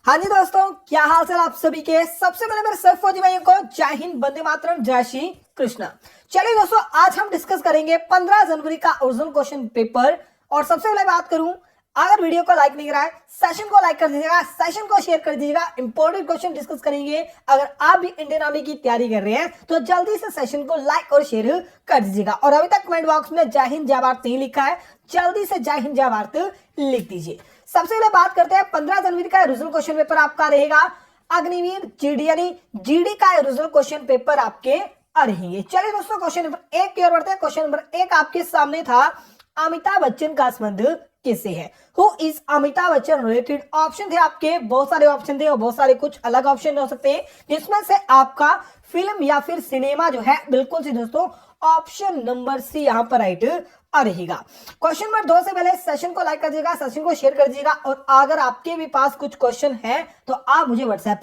हाँ जी दोस्तों, क्या हाल चाल आप सभी के। सबसे पहले मेरे सब फौजी भाइयों को जय हिंद, वंदे मातरम, जय श्री कृष्णा। चलिए दोस्तों, आज हम डिस्कस करेंगे 15 जनवरी का ओरिजिनल क्वेश्चन पेपर। और सबसे पहले बात करूं, अगर वीडियो को लाइक नहीं करा है, सेशन को लाइक कर दीजिएगा, सेशन को शेयर कर दीजिएगा। इंपॉर्टेंट क्वेश्चन डिस्कस करेंगे। अगर आप भी इंडियन आर्मी की तैयारी कर रहे हैं तो जल्दी से सेशन को लाइक और शेयर कर दीजिएगा। और अभी तक कमेंट बॉक्स में जय हिंद जय भारत नहीं लिखा है, जल्दी से जय हिंद जय भारत लिख दीजिए। सबसे पहले बात करते हैं 15 जनवरी का ओरिजिनल क्वेश्चन पेपर आपका रहेगा अग्निवीर जीडी यानी जीडी का ओरिजिनल क्वेश्चन पेपर आपके रहेंगे। चलिए दोस्तों, क्वेश्चन नंबर 1 की ओर बढ़ते हैं। क्वेश्चन नंबर 1 आपके सामने था, अमिताभ बच्चन का संबंध किससे है? Who is Amitabh Bachchan related? Option थे आपके, बहुत सारे ऑप्शन थे और बहुत सारे कुछ अलग ऑप्शन हो सकते हैं, जिसमें से आपका फिल्म या फिर सिनेमा जो है, बिल्कुल सी दोस्तों ऑप्शन नंबर सी यहां पर राइट रहेगा। क्वेश्चन नंबर 2 से पहले सेशन को लाइक कर दीजिएगा, सेशन को शेयर कर दीजिएगा। और अगर आपके भी पास कुछ क्वेश्चन है तो आप मुझे व्हाट्सएप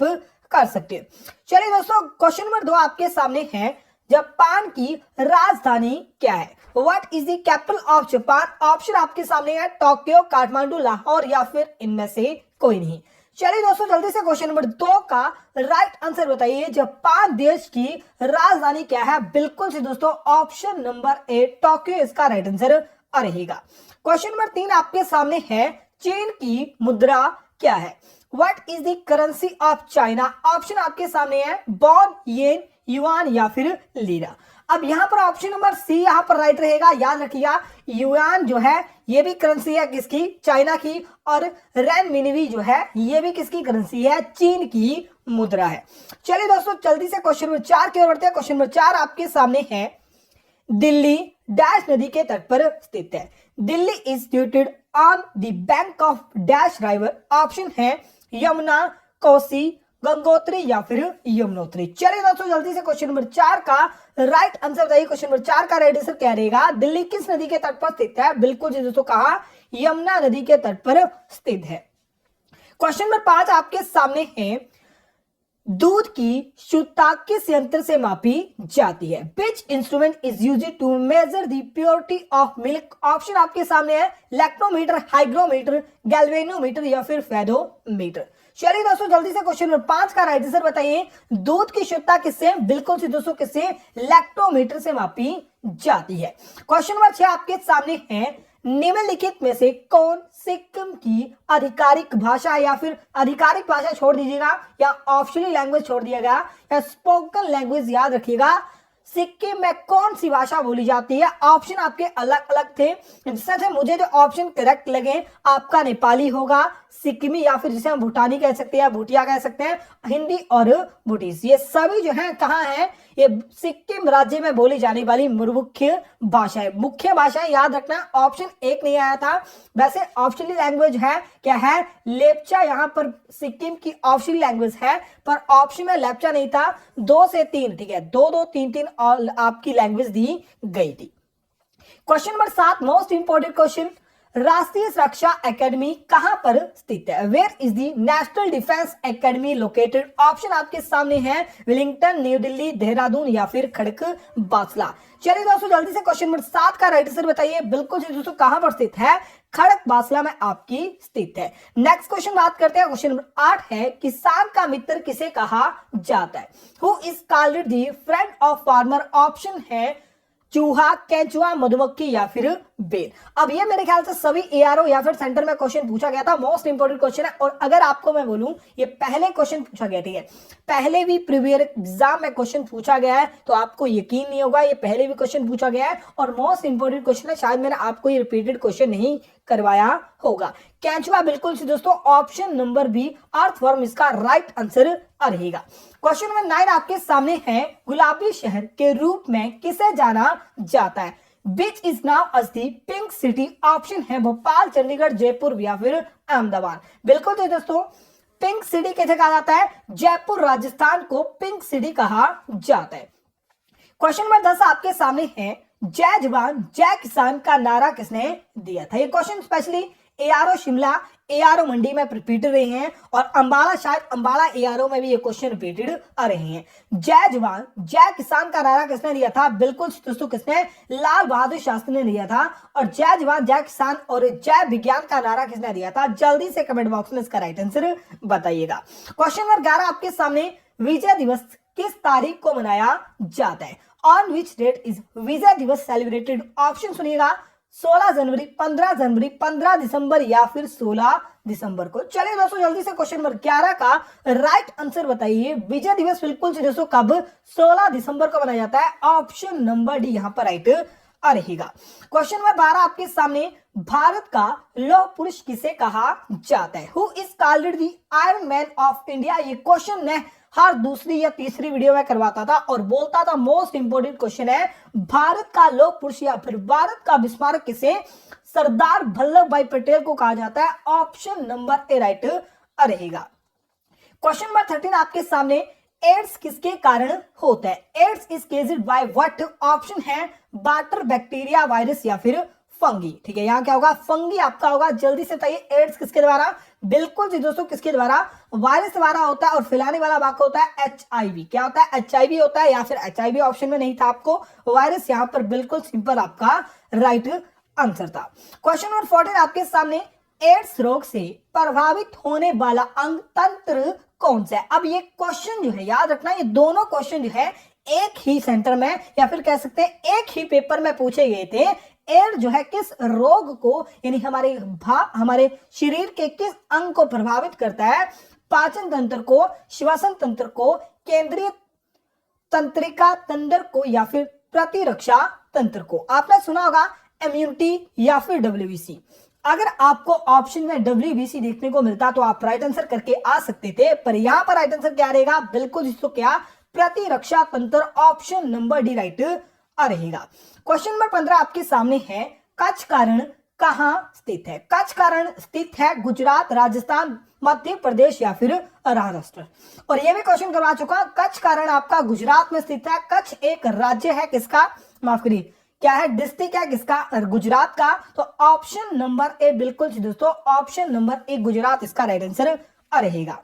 कर सकते हैं। चलिए दोस्तों, क्वेश्चन नंबर 2 आपके सामने है, जापान की राजधानी क्या है? What is the capital of Japan? Option आपके सामने है, टोक्यो, काठमांडू, लाहौर या फिर इनमें से कोई नहीं। चलिए दोस्तों, जल्दी से क्वेश्चन नंबर 2 का राइट आंसर बताइए, जापान देश की राजधानी क्या है? बिल्कुल से दोस्तों ऑप्शन नंबर ए, टोक्यो इसका राइट आंसर रहेगा। क्वेश्चन नंबर 3 आपके सामने है, चीन की मुद्रा क्या है? What is the currency of China? Option आपके सामने है, बॉन, येन, युआन या फिर लीरा। अब यहां पर ऑप्शन नंबर सी यहां पर राइट रहेगा। याद रखिएगा, युआन जो है ये भी करेंसी है किसकी? चाइना की। और रेनमिनवी जो है ये भी किसकी करेंसी है? चीन की मुद्रा है। चलिए दोस्तों, जल्दी से क्वेश्चन नंबर 4 की ओर बढ़ते हैं। क्वेश्चन नंबर 4 आपके सामने है, दिल्ली डैश नदी के तट पर स्थित है। Delhi is situated on the bank of dash river. Option है, यमुना, कोसी, गंगोत्री या फिर यमुनोत्री। चलिए दोस्तों, जल्दी से क्वेश्चन नंबर 4 का राइट आंसर बताइए। क्वेश्चन नंबर 4 का राइट आंसर क्या रहेगा? दिल्ली किस नदी के तट पर स्थित है? बिल्कुल जी दोस्तों, कहा यमुना नदी के तट पर स्थित है। क्वेश्चन नंबर 5 आपके सामने है, दूध की शुद्धता किस यंत्र से मापी जाती है? Which instrument is used to measure the purity of milk? Option आपके सामने है, लैक्टोमीटर, हाइग्रोमीटर, गैल्वेनोमीटर या फिर फेडोमीटर। चलिए दोस्तों, जल्दी से क्वेश्चन नंबर 5 का राइट आंसर बताइए। दूध की शुद्धता किससे? बिल्कुल से दोस्तों किससे? लैक्टोमीटर से मापी जाती है। क्वेश्चन नंबर 6 आपके सामने है, निम्नलिखित में से कौन सिक्किम की आधिकारिक भाषा या फिर आधिकारिक भाषा छोड़ दीजिएगा या ऑप्शनल लैंग्वेज छोड़ दिएगा या स्पोकन लैंग्वेज याद रखिएगा, सिक्किम में कौन सी भाषा बोली जाती है? ऑप्शन आपके अलग अलग थे, जिससे मुझे जो ऑप्शन करेक्ट लगे, आपका नेपाली होगा, सिक्किमी या फिर जिसे हम भूटानी कह सकते हैं, भूटिया कह सकते हैं, हिंदी और भूटीस। ये सभी जो है कहाँ है? ये सिक्किम राज्य में बोली जाने वाली मुख्य भाषा है। मुख्य भाषा याद रखना, ऑप्शन 1 नहीं आया था। वैसे ऑप्शनल लैंग्वेज है क्या है? लेप्चा यहाँ पर सिक्किम की ऑप्शनल लैंग्वेज है, पर ऑप्शन में लेप्चा नहीं था। 2 से 3, ठीक है, 2 2 3 3 और आपकी लैंग्वेज दी गई थी। Question number 7 most important question, राष्ट्रीय सुरक्षा एकेडमी कहां पर स्थित है? Where is the national defence academy located? Option आपके सामने है, विलिंगटन, न्यू दिल्ली, देहरादून या फिर खड़क बासला। चलिए दोस्तों, जल्दी से क्वेश्चन नंबर 7 का राइट आंसर बताइए। बिल्कुल जी दोस्तों, कहां पर स्थित है? खड़क बासला में आपकी स्थित है। नेक्स्ट क्वेश्चन बात करते हैं। क्वेश्चन नंबर 8 है, किसान का मित्र किसे कहा जाता है? Who is called the friend of farmer? Option है, चूहा, केंचुआ, मधुमक्खी या फिर बेल। अब ये मेरे ख्याल से सभी एआरओ या फिर सेंटर में क्वेश्चन पूछा गया था, मोस्ट इंपोर्टेंट क्वेश्चन है। और अगर आपको मैं बोलूं, ये पहले क्वेश्चन पूछा गया, ठीक है, पहले भी प्रीवियस एग्जाम में क्वेश्चन पूछा गया है, तो आपको यकीन नहीं होगा, ये पहले भी क्वेश्चन पूछा गया है और मोस्ट इंपोर्टेंट क्वेश्चन है। शायद मैंने आपको ये रिपीटेड क्वेश्चन नहीं करवाया होगा। केंचुआ बिल्कुल से दोस्तों ऑप्शन नंबर बी, अर्थवर्म इसका राइट आंसर रहेगा। क्वेश्चन नंबर 9 आपके सामने है, गुलाबी शहर के रूप में किसे जाना जाता है? Which is now as the pink city? Option है, भोपाल, चंडीगढ़, जयपुर या फिर अहमदाबाद। बिल्कुल तो दोस्तों, पिंक सिटी कैसे कहा जाता है? जयपुर राजस्थान को पिंक सिटी कहा जाता है। क्वेश्चन नंबर 10 आपके सामने है, जय जवान जय किसान का नारा किसने दिया था? ये question specially ARO Shimla, ARO Mandi में रिपीट रहे हैं, और अंबाला शायद अंबाला एआरओ में भी ये क्वेश्चन रिपीटेड आ रहे हैं। जय जवान जय किसान का नारा किसने दिया था? बिल्कुल दोस्तों किसने? लाल बहादुर शास्त्री ने दिया था। और जय जवान जय किसान और जय विज्ञान का नारा किसने दिया था? जल्दी से कमेंट बॉक्स में इसका राइट आंसर बताइएगा। क्वेश्चन नंबर 11 आपके सामने, विजय दिवस किस तारीख को मनाया जाता है? ऑन विच डेट इज विजय दिवस सेलिब्रेटेड? ऑप्शन सुनिएगा, 16 जनवरी, 15 जनवरी, 15 दिसंबर या फिर 16 दिसंबर को। चलिए दोस्तों जल्दी से क्वेश्चन नंबर 11 का राइट आंसर बताइए। विजय दिवस बिल्कुल से दोस्तों कब? 16 दिसंबर को मनाया जाता है। ऑप्शन नंबर डी यहां पर राइट रहेगा। क्वेश्चन नंबर 12 आपके सामने, भारत का लौह पुरुष किसे कहा जाता है? Who is called the iron man of India? ये क्वेश्चन ने हर दूसरी या तीसरी वीडियो में करवाता था और बोलता था मोस्ट इंपोर्टेंट क्वेश्चन है, भारत का लौह पुरुष या फिर भारत का विस्मारक किसे? सरदार वल्लभ भाई पटेल को कहा जाता है। ऑप्शन नंबर ए राइट रहेगा। क्वेश्चन नंबर 13 आपके सामने, एड्स किसके कारण होता है? AIDS is caused by what? Option है वाटर, बैक्टीरिया, वायरस या फिर फंगी। ठीक है, यहाँ क्या होगा? फंगी आपका होगा। जल्दी से बताइए, एड्स किसके द्वारा? बिल्कुल जी दोस्तों किसके द्वारा? वायरस द्वारा होता है। और फैलाने वाला वाक्य होता है HIV। क्या होता है? HIV होता है, या फिर HIV ऑप्शन में नहीं था आपको, वायरस यहाँ पर बिल्कुल सिंपल आपका राइट आंसर था। क्वेश्चन नंबर 14 आपके सामने, एड्स रोग से प्रभावित होने वाला अंग तंत्र कौन सा है? अब ये क्वेश्चन जो है याद रखना, ये दोनों क्वेश्चन जो है एक ही सेंटर में या फिर कह सकते हैं एक ही पेपर में पूछे गए थे। एड जो है किस रोग को, यानी हमारे शरीर के किस अंग को प्रभावित करता है? पाचन तंत्र को, श्वसन तंत्र को, केंद्रीय तंत्रिका तंत्र को या फिर प्रतिरक्षा तंत्र को। आपने सुना होगा इम्यूनिटी या फिर WBC। अगर आपको ऑप्शन में WBC देखने को मिलता तो आप राइट आंसर करके आ सकते थे, पर यहां पर राइट आंसर क्या रहेगा? बिल्कुल इसको क्या? प्रतिरक्षा तंत्र। ऑप्शन नंबर डी राइट रहेगा। क्वेश्चन नंबर 15 आपके सामने है, कच्छ कारण कहां स्थित है? कच्छ कारण स्थित है गुजरात, राजस्थान, मध्य प्रदेश या फिर महाराष्ट्र। और यह भी क्वेश्चन करवा चुका। कच्छ कारण आपका गुजरात में स्थित है। कच्छ एक राज्य है किसका? माफ करिए, क्या है? डिस्ट्रिक्ट है किसका? गुजरात का। तो ऑप्शन नंबर ए बिल्कुल दोस्तों, ऑप्शन नंबर ए गुजरात इसका राइट आंसर रहेगा।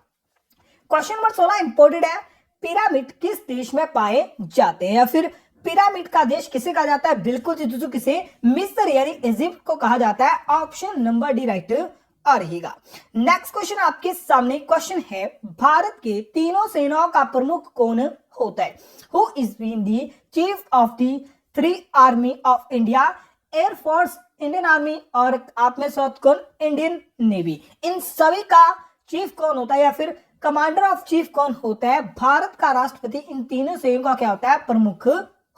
क्वेश्चन नंबर 16 इंपोर्टेड है, पिरामिड किस देश में पाए जाते हैं? या फिर पिरामिड का देश किसे कहा जाता है? बिल्कुल दोस्तों किसे? मिस्र यानी इजिप्ट को कहा जाता है। ऑप्शन नंबर डी राइट रहेगा। नेक्स्ट क्वेश्चन आपके सामने क्वेश्चन है, भारत के तीनों सेनाओं का प्रमुख कौन होता है? Who is been the chief of the 3 army of India? Air force, Indian army और आप में से कौन? Indian navy. इन सभी का चीफ कौन होता है या फिर कमांडर ऑफ चीफ कौन होता है? भारत का राष्ट्रपति इन तीनों सेनाओं का क्या होता है? प्रमुख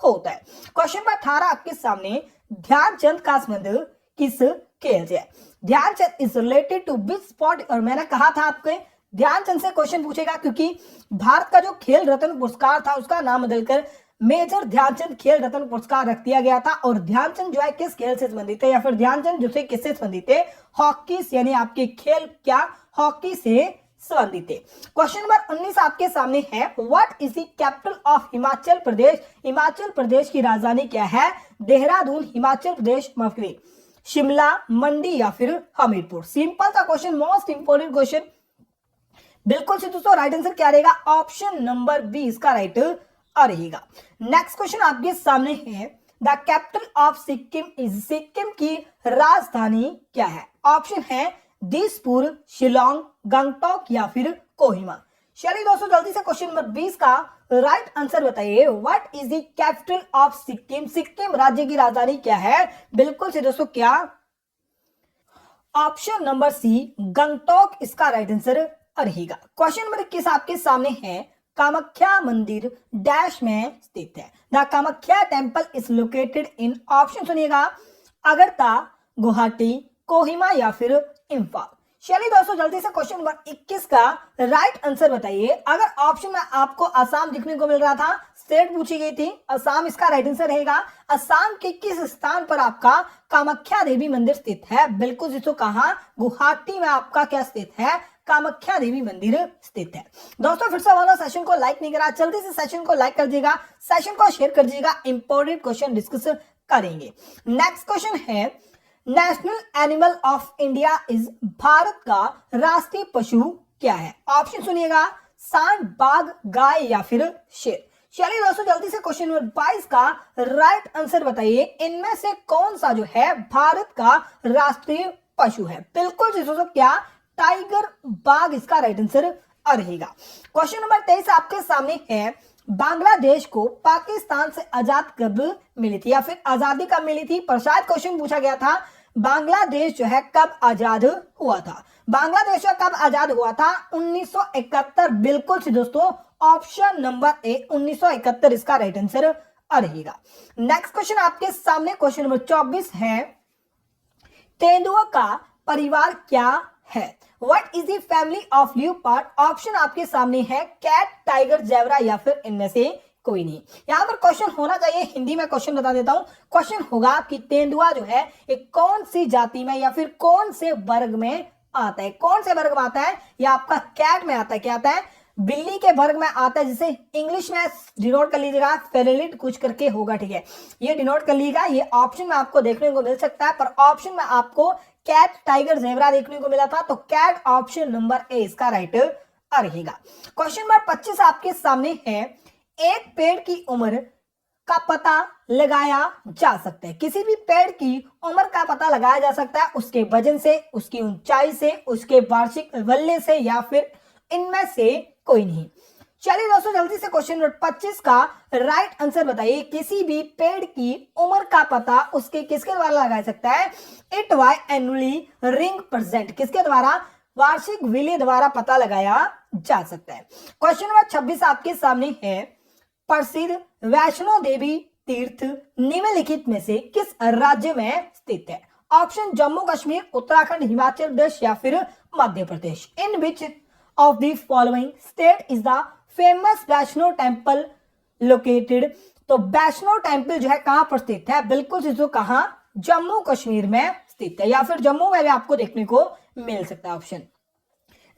होता है। क्वेश्चन नंबर 18 आपके सामने, ध्यानचंद का संबंध किस खेल से है? Dhyanchand is related to which sport? और मैंने कहा था आपके ध्यानचंद से क्वेश्चन पूछेगा, क्योंकि भारत का जो खेल रत्न पुरस्कार था उसका नाम बदलकर मेजर ध्यानचंद खेल रत्न पुरस्कार रख दिया गया था। और ध्यानचंद जो है किस खेल से संबंधित है, या फिर ध्यानचंद जो से किससे संबंधित है? हॉकी, यानी आपके खेल क्या? हॉकी से संबंधित है। क्वेश्चन नंबर 19 आपके सामने है, what is the capital of Himachal Pradesh? Himachal Pradesh की राजधानी क्या है? देहरादून, हिमाचल प्रदेश, माफ करिए शिमला, मंडी या फिर हमीरपुर। सिंपल सा क्वेश्चन, मोस्ट इंपोर्टेंट क्वेश्चन। बिल्कुल से दोस्तों राइट आंसर क्या रहेगा? ऑप्शन नंबर बी इसका राइट रहेगा। नेक्स्ट क्वेश्चन आपके सामने है, the capital of Sikkim is? Sikkim की राजधानी क्या है? ऑप्शन है दिसपुर, शिलोंग, गंगटोक या फिर कोहिमा। चलिए दोस्तों जल्दी से क्वेश्चन नंबर 20 का राइट आंसर बताइए। What is the capital of Sikkim? Sikkim राज्य की राजधानी क्या है? बिल्कुल से दोस्तों क्या? ऑप्शन नंबर सी गंगटोक इसका राइट आंसर रहेगा। क्वेश्चन नंबर 21 आपके सामने है, कामाख्या मंदिर डैश में स्थित है? The Kamakhya temple is located in? Option सुनिएगा, अगरतला, गुवाहाटी, कोहिमा या फिर इम्फाल। चलिए दोस्तों जल्दी से क्वेश्चन नंबर 21 का राइट आंसर बताइए। अगर ऑप्शन में आपको असम दिखने को मिल रहा था, स्टेट पूछी गई थी, असम इसका राइट आंसर रहेगा। असम के किस स्थान पर आपका कामाख्या देवी मंदिर स्थित है? बिल्कुल जिसको कहा, गुवाहाटी में आपका क्या स्थित है? कामाख्या देवी मंदिर स्थित है। दोस्तों फिर से वाला सेशन को लाइक नहीं करा, जल्दी से सेशन को लाइक कर दीजिएगा, सेशन को शेयर कर दीजिएगा, इंपॉर्टेंट क्वेश्चन डिस्कस करेंगे। नेक्स्ट क्वेश्चन है, national animal of India is, Bharat का राष्ट्रीय पशु क्या है? ऑप्शन सुनिएगा, सांड, बाघ, गाय या फिर शेर। चलिए दोस्तों जल्दी से क्वेश्चन नंबर 22 का राइट आंसर बताइए, इनमें से कौन सा जो है भारत का राष्ट्रीय पशु है? बिल्कुल जी दोस्तों, क्या? टाइगर, बाघ इसका राइट आंसर रहेगा। क्वेश्चन नंबर 23 आपके सामने है, बांग्लादेश को पाकिस्तान से आजाद कब मिली थी या फिर आजादी कब मिली थी? प्रसाद क्वेश्चन पूछा गया था, बांग्लादेश जो है कब आजाद हुआ था? बांग्लादेश कब आजाद हुआ था? 1971। बिल्कुल सी दोस्तों, ऑप्शन नंबर ए 1971 इसका राइट आंसर रहेगा। नेक्स्ट क्वेश्चन आपके सामने क्वेश्चन नंबर 24 है, तेंदुआ का परिवार क्या है? What is the family of leopard? Option आपके सामने है, कैट, टाइगर, जेब्रा या फिर इनमें से कोई नहीं। यहां पर क्वेश्चन होना चाहिए, हिंदी में क्वेश्चन बता देता हूं। क्वेश्चन होगा कि तेंदुआ जो है एक कौन सी जाति में या फिर कौन से वर्ग में आता है? कौन से वर्ग में आता है? या आपका कैट में आता है, क्या आता है? बिल्ली के वर्ग में आता है, जिसे इंग्लिश में डिनोट कर लीजिएगा, फेलिड कुछ करके होगा, ठीक है? ये डिनोट कर लीजिएगा, ये ऑप्शन में आपको देखने को मिल सकता है, पर ऑप्शन में आपको कैट, टाइगर, जेब्रा देखने को मिला था, तो कैट ऑप्शन नंबर ए इसका राइट रहेगा। क्वेश्चन नंबर 25 आपके सामने है, एक पेड़ की उम्र का पता लगाया जा सकता है। किसी भी पेड़ की उम्र का पता लगाया जा सकता है उसके वजन से, उसकी ऊंचाई से, उसके वार्षिक वल्ले से या फिर इनमें से कोई नहीं। चलिए दोस्तों जल्दी से क्वेश्चन नंबर 25 का राइट आंसर बताइए, किसी भी पेड़ की उम्र का पता उसके किसके द्वारा लगाया सकता है? It by annually ring present, किसके द्वारा? वार्षिक विले द्वारा पता लगाया जा सकता है। क्वेश्चन नंबर 26 आपके सामने है, प्रसिद्ध वैष्णो देवी तीर्थ निम्नलिखित में से किस राज्य में स्थित है? ऑप्शन जम्मू कश्मीर, उत्तराखंड, हिमाचल प्रदेश या फिर Madhya Pradesh. In which of the following state is the famous Vaishno temple located? तो वैष्णो टेम्पल जो है कहां पर स्थित है? बिल्कुल सीधो, कहां? जम्मू कश्मीर में स्थित है, या फिर जम्मू में भी आपको देखने को मिल सकता है ऑप्शन।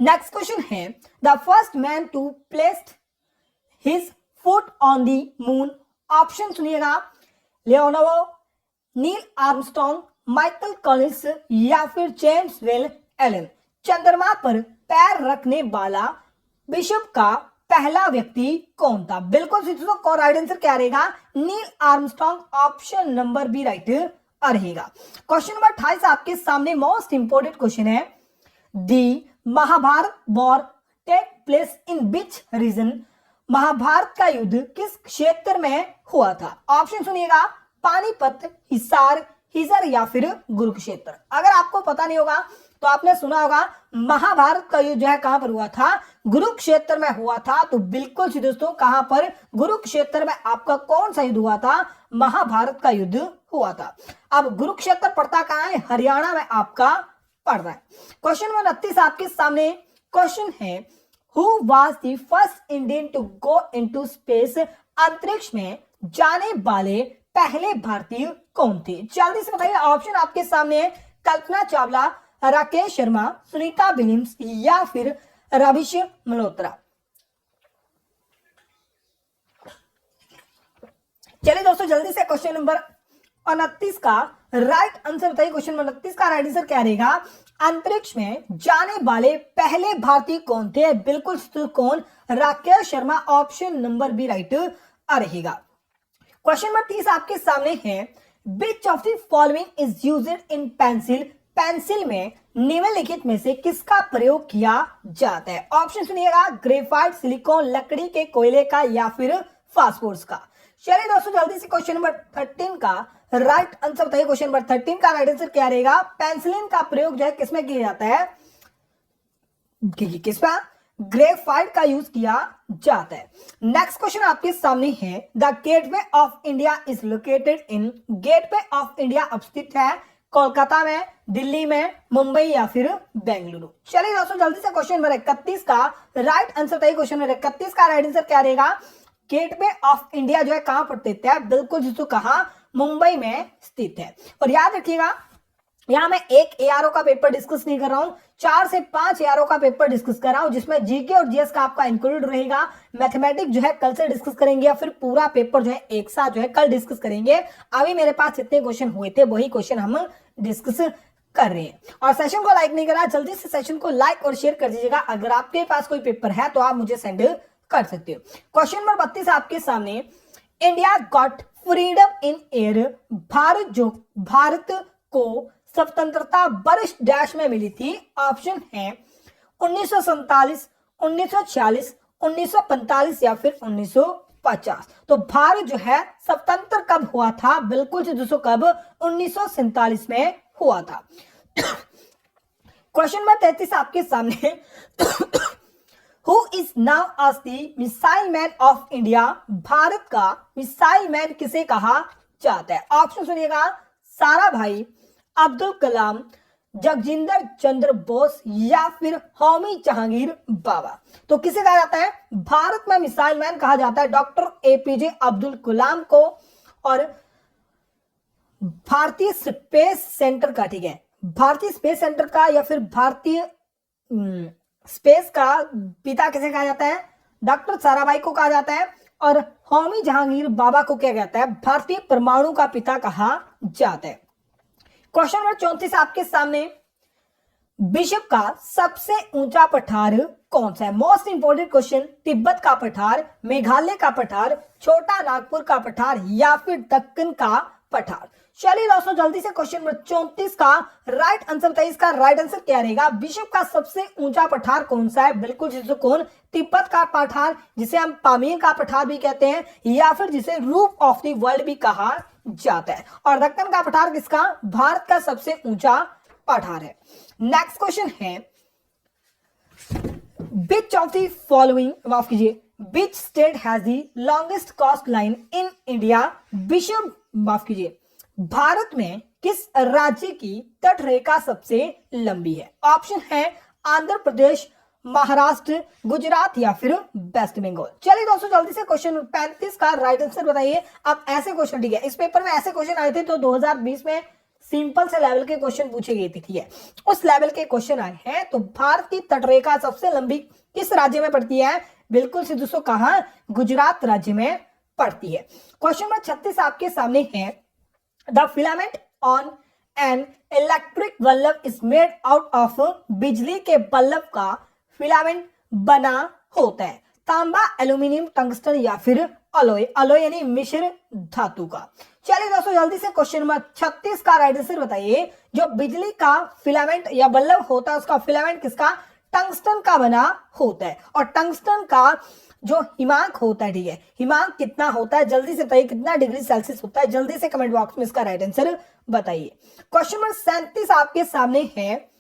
नेक्स्ट क्वेश्चन है, the first man to place his foot on the moon? Option सुनिएगा, Leonardo, Neil Armstrong, Michael Collins या फिर जेम्स वेल एलन। चंद्रमा पर पैर रखने वाला विश्व का पहला व्यक्ति कौन था? बिल्कुल सीधे को राइट आंसर क्या रहेगा? Neil Armstrong, option number B right रहेगा। क्वेश्चन नंबर 28 आपके सामने मोस्ट इंपोर्टेंट क्वेश्चन है, the Mahabharata war take place in which region? Mahabharata का युद्ध किस क्षेत्र में हुआ था? ऑप्शन सुनिएगा, पानीपत, हिसार, हिजर या फिर कुरुक्षेत्र। अगर आपको पता नहीं होगा तो आपने सुना होगा महाभारत का युद्ध जो है कहां पर हुआ था? कुरुक्षेत्र में हुआ था। तो बिल्कुल सी दोस्तों, कहां पर? कुरुक्षेत्र में। आपका कौन सा युद्ध हुआ था? महाभारत का युद्ध हुआ था। अब कुरुक्षेत्र पड़ता कहां है? हरियाणा में आपका पड़ रहा है। क्वेश्चन नंबर 29 आपके सामने क्वेश्चन है, who was the first Indian to go into space? अंतरिक्ष में जाने वाले पहले भारतीय कौन थे? जल्दी से बताइए, ऑप्शन आपके सामने है, कल्पना चावला, राकेश शर्मा, सुनीता विलियम्स या फिर रविश मल्होत्रा। चलिए दोस्तों जल्दी से क्वेश्चन नंबर 29 का राइट आंसर बताइए। क्वेश्चन नंबर 29 का राइट आंसर क्या रहेगा? अंतरिक्ष में जाने वाले पहले भारतीय कौन थे? बिल्कुल कौन? Rakesh Sharma, option number B right रहेगा। क्वेश्चन नंबर 30 आपके सामने है, which of the following is used in pencil? Pencil में निम्नलिखित में से किसका प्रयोग किया जाता है? ऑप्शन सुनिएगा, ग्रेफाइट, सिलिकॉन, लकड़ी के कोयले का या फिर फास्फोरस का। चलिए दोस्तों जल्दी से क्वेश्चन नंबर 13 का राइट आंसर बताइए। क्वेश्चन नंबर 13 का राइट आंसर क्या रहेगा? पेंसिलिन का प्रयोग जो है किसमें किया जाता है? किसमें? ग्रेफाइट का यूज किया जाता है। नेक्स्ट क्वेश्चन आपके सामने है, the gateway of India is located in? Gateway of India स्थित है कोलकाता में, दिल्ली में, मुंबई या फिर बेंगलुरु। चलिए दोस्तों जल्दी से क्वेश्चन नंबर 31 का राइट आंसर बताइए। क्वेश्चन नंबर 31 का राइट आंसर क्या रहेगा? गेटवे ऑफ इंडिया जो है कहां पर स्थित है? बिल्कुल जिसको कहा, मुंबई में स्थित है। और याद रखिएगा, यहां मैं एक एआरओ का पेपर डिस्कस नहीं कर रहा हूं, 4 से 5 एआरओ का पेपर डिस्कस कर रहा हूं, जिसमें जीके और जीएस का आपका इंक्लूड रहेगा। मैथमेटिक्स जो है कल से डिस्कस करेंगे या फिर पूरा पेपर जो है एक साथ जो है कल डिस्कस करेंगे। अभी मेरे पास जितने क्वेश्चन हुए थे वही क्वेश्चन हम डिस्कस कर रहे हैं। और सेशन को लाइक नहीं करा, जल्दी से सेशन को लाइक और शेयर कर दीजिएगा। अगर आपके पास कोई पेपर है तो आप मुझे सेंड कर सकते हो। क्वेश्चन नंबर 32 आपके सामने, India got freedom in air, Bharat को स्वतंत्रता वर्ष डैश में मिली थी। ऑप्शन है 1947, 1946, 1945 या फिर 1950। तो भारत जो है स्वतंत्र कब हुआ था? बिल्कुल से दोस्तों कब? 1947 में हुआ था। क्वेश्चन नंबर 33 आपके सामने, who is now as the missile man of India, Bharat का मिसाइल मैन किसे कहा जाता है? ऑप्शन सुनिएगा, सारा भाई, अब्दुल कलाम, जगजिंदर चंद्र बोस या फिर होमी जहांगीर बाबा। तो किसे कहा जाता है भारत में मिसाइल मैन? कहा जाता है डॉक्टर एपीजे अब्दुल कलाम को। और भारतीय स्पेस सेंटर का, ठीक है, भारतीय स्पेस सेंटर का या फिर भारतीय स्पेस का पिता किसे कहा जाता है? डॉक्टर साराभाई को कहा जाता है। और होमी जहांगीर बाबा को क्या कहता है? भारतीय परमाणु का पिता कहा जाता है। क्वेश्चन नंबर 34 आपके सामने, विश्व का सबसे ऊंचा पठार कौन सा है? मोस्ट इंपोर्टेंट क्वेश्चन, तिब्बत का पठार, मेघालय का पठार, छोटा नागपुर का पठार या फिर दक्कन का पठार। चलिए दोस्तों जल्दी से क्वेश्चन नंबर 34 का राइट आंसर बताइए। इसका राइट आंसर क्या रहेगा? विश्व का सबसे ऊंचा पठार कौन सा है? बिल्कुल जिसे कौन? तिब्बत का पठार, जिसे हम पामीर का पठार भी कहते हैं या फिर जिसे रूफ ऑफ द वर्ल्ड भी कहा जाता है। और दक्कन का पठार किसका? भारत का सबसे ऊंचा पठार है। नेक्स्ट क्वेश्चन है, विच ऑफ द फॉलोइंग, माफ कीजिए, which state has the longest coastline in India? विश्व, माफ कीजिए, भारत में किस राज्य की तटरेखा सबसे लंबी है? ऑप्शन है आंध्र प्रदेश, महाराष्ट्र, गुजरात या फिर वेस्ट बंगाल। चलिए दोस्तों जल्दी से क्वेश्चन 35 का राइट आंसर बताइए। अब ऐसे क्वेश्चन, ठीक है, इस पेपर में ऐसे क्वेश्चन आए थे तो 2020 में सिंपल से लेवल के क्वेश्चन पूछे गए थे, ठीक है, उस लेवल के क्वेश्चन आए हैं। तो भारत की तटरेखा सबसे लंबी किस राज्य में पड़ती है? बिल्कुल से दोस्तों कहां? गुजरात राज्य में पड़ती है। क्वेश्चन नंबर 36 आपके सामने है, the filament on an electric bulb is made out of, बिजली के बल्ब का फिलामेंट बना होता है तांबा, एल्यूमिनियम, टंगस्टन या फिर अलॉय, अलॉय यानी मिश्र धातु का। चलिए दोस्तों जल्दी से क्वेश्चन नंबर 36 का राइट आंसर बताइए। जो बिजली का फिलामेंट या बल्ब होता है उसका फिलामेंट किसका? टंगस्टन का बना होता है। और टंगस्टन का जो हिमांक होता है, ठीक है, हिमांक कितना होता है? जल्दी से बताइए, कितना डिग्री सेल्सियस होता है? जल्दी से कमेंट बॉक्स में इसका राइट आंसर बताइए। क्वेश्चन नंबर 37 आपके सामने है,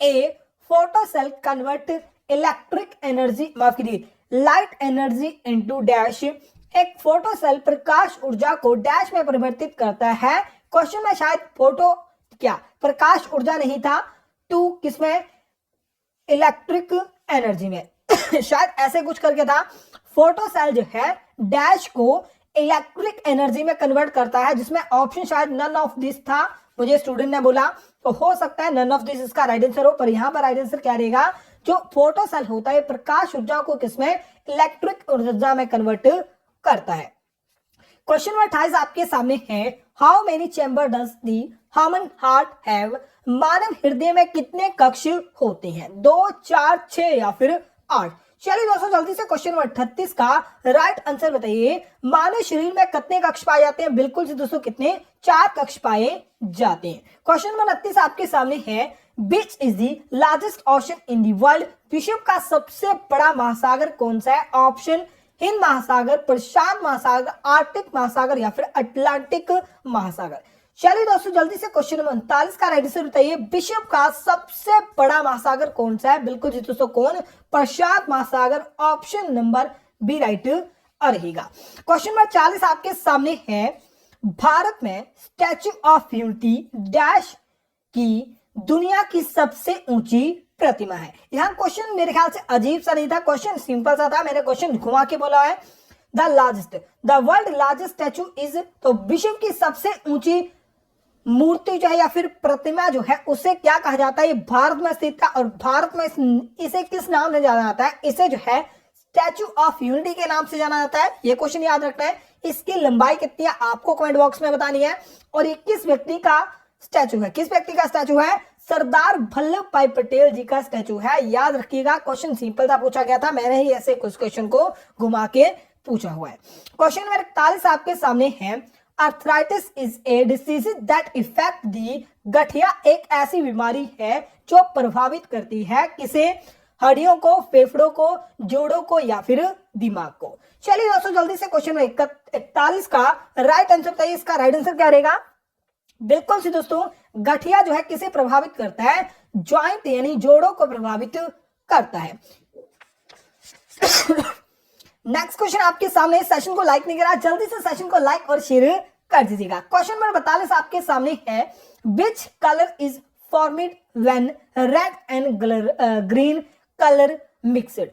a photo cell convert electric energy, माफ कीजिए, लाइट एनर्जी इनटू डैश। एक फोटो सेल प्रकाश ऊर्जा को डैश में परिवर्तित करता है। क्वेश्चन में शायद फोटो क्या प्रकाश ऊर्जा नहीं था, टू किसमें? इलेक्ट्रिक एनर्जी में शायद ऐसे कुछ करके था। फोटो सेल जो है डैश को इलेक्ट्रिक एनर्जी में कन्वर्ट करता है, जिसमें ऑप्शन शायद नन ऑफ दिस था, मुझे स्टूडेंट ने बोला, तो हो सकता है नन ऑफ दिस इसका राइट आंसर हो। पर यहां पर राइट आंसर क्या रहेगा? जो फोटो सेल होता है प्रकाश ऊर्जा को किसमें? इलेक्ट्रिक ऊर्जा में कन्वर्ट करता है। क्वेश्चन नंबर 28 आपके सामने है, how many chamber does the human heart have? मानव हृदय में कितने कक्ष होते हैं? 2, 4, 6 या फिर 8? चलिए दोस्तों जल्दी से क्वेश्चन नंबर 38 का राइट आंसर बताइए। मानव शरीर में कितने कक्ष पाए जाते हैं? बिल्कुल से दोस्तों कितने? 4 कक्ष पाए जाते हैं। क्वेश्चन नंबर 29 आपके सामने है, which is the largest ocean in the world? विश्व का सबसे बड़ा महासागर कौन सा है? ऑप्शन हिंद महासागर, प्रशांत महासागर, आर्कटिक महासागर या फिर अटलांटिक महासागर। चलिए दोस्तों जल्दी से क्वेश्चन नंबर 39 का राइट आंसर बताइए। विश्व का सबसे बड़ा महासागर कौन सा है? बिल्कुल जी दोस्तों कौन? प्रशांत महासागर। ऑप्शन नंबर बी राइट रहेगा। क्वेश्चन नंबर 40 आपके सामने है, भारत में स्टैच्यू ऑफ यूनिटी डैश की दुनिया की सबसे ऊंची प्रतिमा है। यहाँ क्वेश्चन मेरे ख्याल से अजीब सा नहीं था, क्वेश्चन सिंपल सा था, मैंने क्वेश्चन घुमा के बोला है। The largest, the world largest statue is, तो विश्व की सबसे ऊंची मूर्ति जो है या फिर प्रतिमा जो है उसे क्या कहा जाता है? ये भारत में स्थित था और भारत में इसे किस नाम से जाना जाता है? इसे जो है स्टैच्यू ऑफ यूनिटी के नाम से जाना जाता है। ये क्वेश्चन याद रखना है। इसकी लंबाई कितनी है आपको कमेंट बॉक्स में बतानी है। और ये किस व्यक्ति का स्टैचू है? किस व्यक्ति का स्टैचू है? सरदार वल्लभ भाई पटेल जी का स्टैचू है। याद रखिएगा, क्वेश्चन सिंपल था, पूछा गया था, मैंने ही ऐसे कुछ क्वेश्चन को घुमा के पूछा हुआ है। क्वेश्चन नंबर 41 आपके सामने है, arthritis is a disease that effect the. गठिया एक ऐसी बीमारी है जो प्रभावित करती है किसे? हड्डियों को, फेफड़ों को, जोड़ों को या फिर दिमाग को। चलिए दोस्तों जल्दी से क्वेश्चन नंबर 41 का राइट आंसर बताइए। इसका राइट आंसर क्या रहेगा? बिल्कुल से दोस्तों, गठिया जो है किसे प्रभावित करता है? ज्वाइंट यानी जोड़ों को प्रभावित करता है। नेक्स्ट क्वेश्चन आपके सामने, सेशन को लाइक नहीं करा, जल्दी से सेशन को लाइक और शेयर कर दीजिएगा। क्वेश्चन नंबर 42 आपके सामने है, which colour is formed when red and green colour mixed.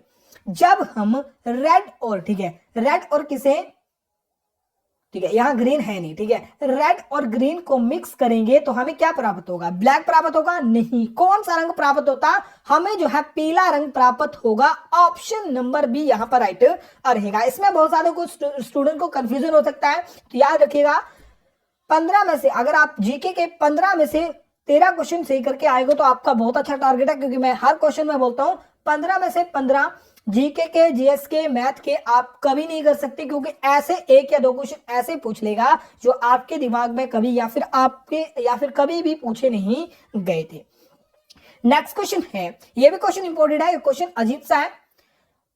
जब हम रेड और, ठीक है, रेड और किसे, ठीक है, यहां ग्रीन है नहीं, ठीक है, रेड और ग्रीन को मिक्स करेंगे तो हमें क्या प्राप्त होगा? ब्लैक प्राप्त होगा? नहीं। कौन सा रंग प्राप्त होता? हमें जो है पीला रंग प्राप्त होगा। ऑप्शन नंबर बी यहां पर राइट रहेगा। इसमें बहुत सारे कुछ स्टूडेंट को कंफ्यूजन हो सकता है, तो याद रखिएगा 15 में से अगर आप जीके के 15 में से 13 क्वेश्चन सही करके आएगा तो आपका बहुत अच्छा टारगेट है, क्योंकि मैं हर क्वेश्चन में बोलता हूं 15 में से 15 जीके के, जीएस के, मैथ के आप कभी नहीं कर सकते, क्योंकि ऐसे एक या दो क्वेश्चन ऐसे पूछ लेगा जो आपके दिमाग में कभी या फिर कभी भी पूछे नहीं गए थे। नेक्स्ट क्वेश्चन है, ये भी क्वेश्चन इंपॉर्टेंट है, क्वेश्चन अजीब सा है।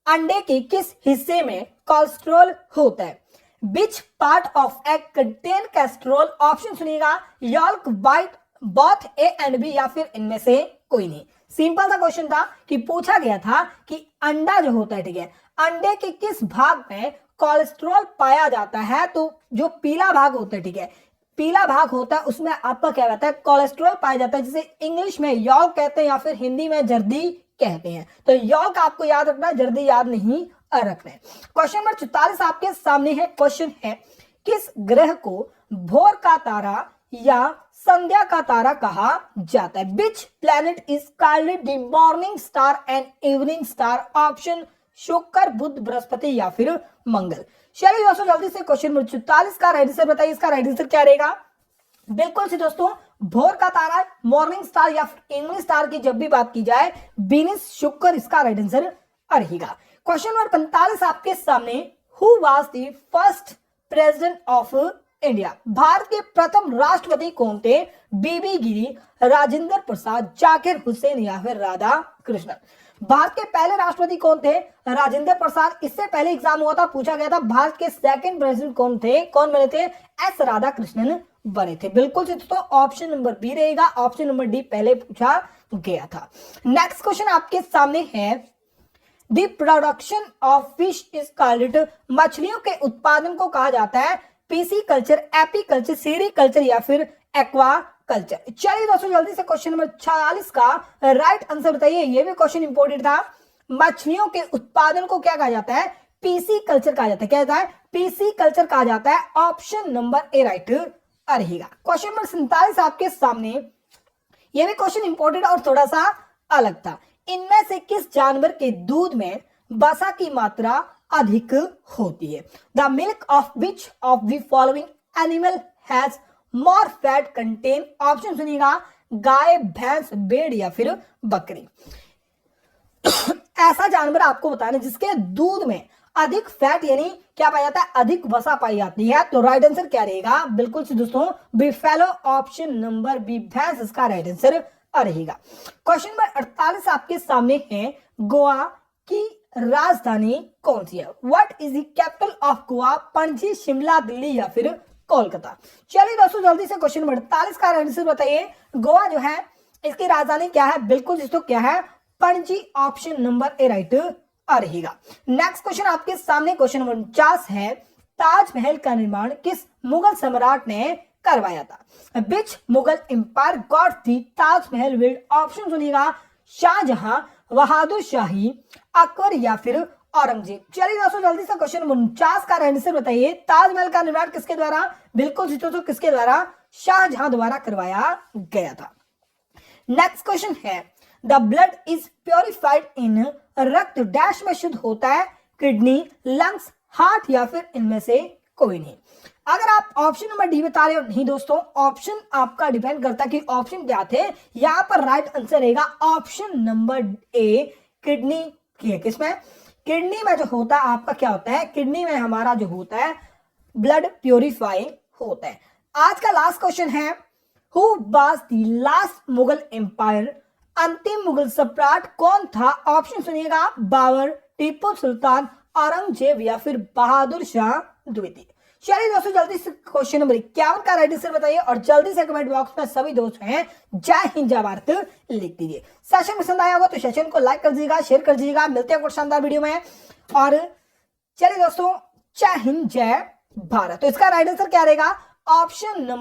अंडे के किस हिस्से में कोलेस्ट्रॉल होता है? Which part of egg contain cholesterol? Option सुनिएगा, yolk, white, both A and B या फिर इनमें से कोई नहीं। सिंपल सा क्वेश्चन था कि पूछा गया था कि अंडा जो होता है, ठीक है, अंडे के किस भाग में कोलेस्ट्रॉल पाया जाता है? तो जो पीला भाग होता है, ठीक है, पीला भाग होता है उसमें आपका क्या रहता है? कोलेस्ट्रॉल पाया जाता है, जिसे इंग्लिश में यॉल्क कहते हैं या फिर हिंदी में जर्दी कहते हैं। तो यॉल्क आपको याद रखना, जर्दी याद नहीं रखना है। क्वेश्चन नंबर 44 आपके सामने है। क्वेश्चन है, किस ग्रह को भोर का तारा या संध्या का तारा कहा जाता है? Which planet is called the morning star and evening star? Option शुक्र, बुध, बृहस्पति या फिर मंगल। चलिए दोस्तों जल्दी से क्वेश्चन नंबर 44 का राइट आंसर बताइए। इसका राइट आंसर क्या रहेगा? बिल्कुल से दोस्तों, भोर का तारा, मॉर्निंग स्टार या फिर इवनिंग स्टार की जब भी बात की जाए, वीनस, शुक्र इसका राइट आंसर रहेगा। क्वेश्चन नंबर 45 आपके सामने, who was the first president of India? Bharat के प्रथम राष्ट्रपति कौन थे? बीबी गिरी, राजेंद्र प्रसाद, जाकिर हुसैन या फिर राधा कृष्णन? भारत के पहले राष्ट्रपति कौन थे? राजेंद्र प्रसाद। इससे पहले एग्जाम हुआ था, पूछा गया था भारत के सेकंड प्रेसिडेंट कौन थे, कौन बने थे? एस राधा कृष्णन बने थे। बिल्कुल से दोस्तों ऑप्शन नंबर बी रहेगा, ऑप्शन नंबर डी पहले पूछा गया था। नेक्स्ट क्वेश्चन आपके सामने है, the production of fish is called, मछलियों के उत्पादन को कहा जाता है पीसी कल्चर, एपी कल्चर, सीरी कल्चर या फिर एक्वा कल्चर? चलिए दोस्तों जल्दी से क्वेश्चन नंबर 46 का राइट आंसर बताइए। ये भी क्वेश्चन इंपॉर्टेंट था। मछलियों के उत्पादन को क्या कहा जाता है? पीसी कल्चर कहा जाता है। क्या होता है? पीसी कल्चर कहा जाता है। ऑप्शन नंबर ए राइट रहेगा। क्वेश्चन नंबर 47 आपके सामने, ये भी क्वेश्चन इंपॉर्टेंट और थोड़ा सा अलग था। इनमें से किस जानवर के दूध में वसा की मात्रा अधिक होती है? The milk of which of the following animal has more fat contain? Option सुनिएगा, गाय, भैंस, भेड़ या फिर बकरी। ऐसा जानवर आपको बताना जिसके दूध में अधिक फैट यानी क्या पाया जाता है? अधिक वसा पाई जाती है। तो राइट आंसर क्या रहेगा? बिल्कुल से दोस्तों बिफेलो, ऑप्शन नंबर बी भैंस इसका राइट आंसर रहेगा। क्वेश्चन नंबर 48 आपके सामने है, गोवा की राजधानी कौन सी है? What is the capital of Goa? Panaji, Shimla, Delhi या फिर कोलकाता? चलिए दोस्तों जल्दी से क्वेश्चन नंबर 48 का आंसर बताइए। गोवा जो है इसकी राजधानी क्या है? बिल्कुल दोस्तों क्या है? Panaji, option number A right रहेगा। नेक्स्ट क्वेश्चन आपके सामने क्वेश्चन नंबर 49 है, ताजमहल का निर्माण किस मुगल सम्राट ने करवाया था? Which Mughal empire got the Taj Mahal build? Option सुनिएगा, शाहजहां, बहादुर शाही, अकबर या फिर औरंगजेब? चलिए दोस्तों जल्दी से क्वेश्चन 49 का आंसर बताइए। ताजमहल का निर्माण किसके द्वारा? बिल्कुल दोस्तों किसके द्वारा? शाहजहां द्वारा करवाया गया था। नेक्स्ट क्वेश्चन है, द ब्लड इज प्योरिफाइड इन, रक्त डैश में शुद्ध होता है? किडनी, लंग्स, हार्ट या फिर इनमें से कोई नहीं। अगर आप ऑप्शन नंबर डी बता रहे हो, नहीं दोस्तों, ऑप्शन आपका डिपेंड करता है कि ऑप्शन क्या थे। यहां पर राइट आंसर रहेगा ऑप्शन नंबर ए, किडनी की है। किसमें? किडनी में जो होता है आपका क्या होता है, किडनी में हमारा जो होता है ब्लड प्योरीफाई होता है। आज का लास्ट क्वेश्चन है, who was the last Mughal empire, अंतिम मुगल सम्राट कौन था? ऑप्शन सुनिएगा, बाबर, टीपू सुल्तान, औरंगजेब या फिर बहादुर शाह द्वितीय। चलिए दोस्तों, जल्दी से क्वेश्चन नंबर 51 का राइट आंसर बताइए और जल्दी से कमेंट बॉक्स में सभी दोस्त हैं जय हिंद जय भारत लिख दीजिए। सेशन पसंद आया होगा तो सेशन को लाइक कर दीजिएगा, शेयर कर दीजिएगा। मिलते हैं कुछ शानदार वीडियो में। और चलिए दोस्तों, जय हिंद जय भारत। तो इसका राइट आंसर क्या रहेगा? Option number